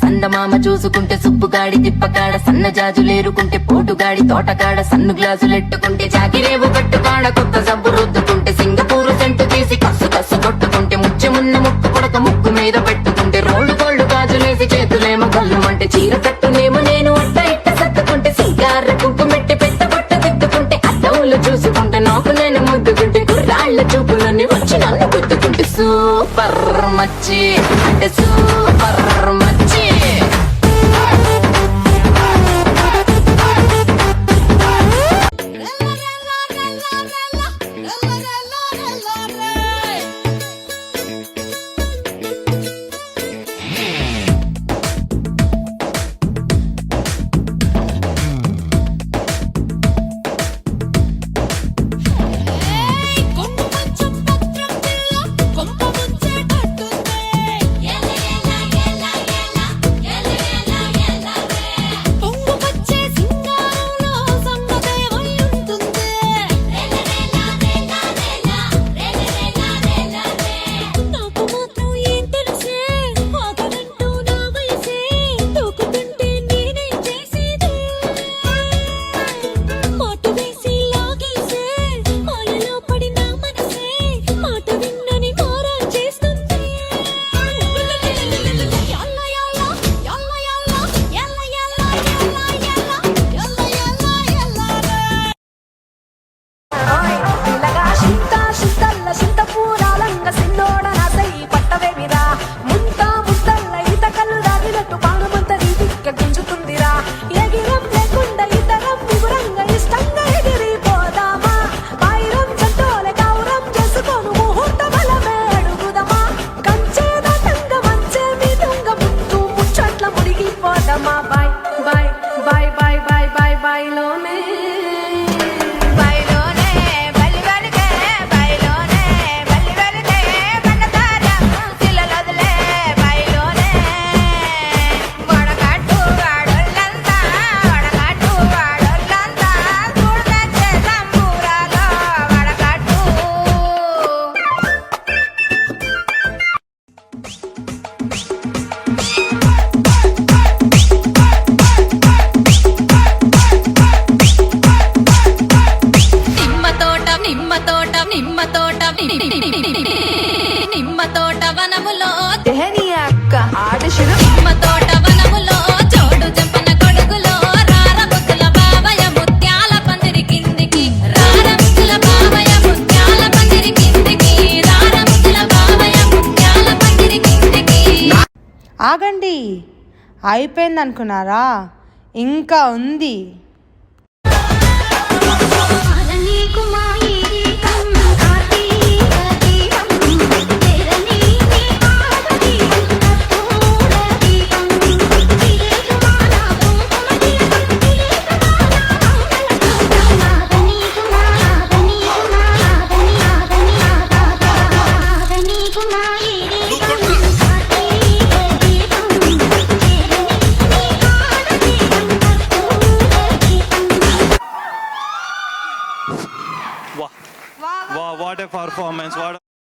సందమామ చూసుకుంటే సుబ్బుగాడి తిప్పకాడ సన్న జాజులేరుకుంటే పోటుగాడి తోటకాడ సన్ను గ్లాసులెట్టుకుంటే జాగిరేవు కట్టుకాడ కొత్త సబ్బు రుద్దుకుంటే సింగపూరు సెంటు తీసి కస్సు కస్సు కొట్టుకుంటే ముచ్చెమున్న ముక్కు కొడక ముక్కు మీద పెట్టుకుంటే రోడ్డు కోళ్ళు గాజులేసి చేతులేమో గల్లుమంటే చీర కట్టునేమో నేను అట్ట ఇట్ట సత్తుకుంటే సింగార కుంకుమెట్టి పెద్ద బొట్ట దిద్దుకుంటే అద్దములు చూసుకుంటే నాకు నేను ముద్దుకుంటే కుర్రాళ్ళ చూపులన్నీ వచ్చి నన్ను గుద్దుకుంటే సూపర్ మచ్చి అంటే సూపర్ మచ్చి నిమ్మ తోట వనములో అక్క ఆడశుడు నిమ్మ తోట వనములో చోడు చెంపన కొడుకులో రారబుద్దుల బావయ ముత్యాల పందిరి కిందికి రారబుద్దుల బావయ ముత్యాల పందిరి కిందికి రారబుద్దుల బావయ ముత్యాల పందిరి కిందికి. ఆగండి, అయిపోయింది అనుకున్నారా? ఇంకా ఉంది. Wow, what a performance. What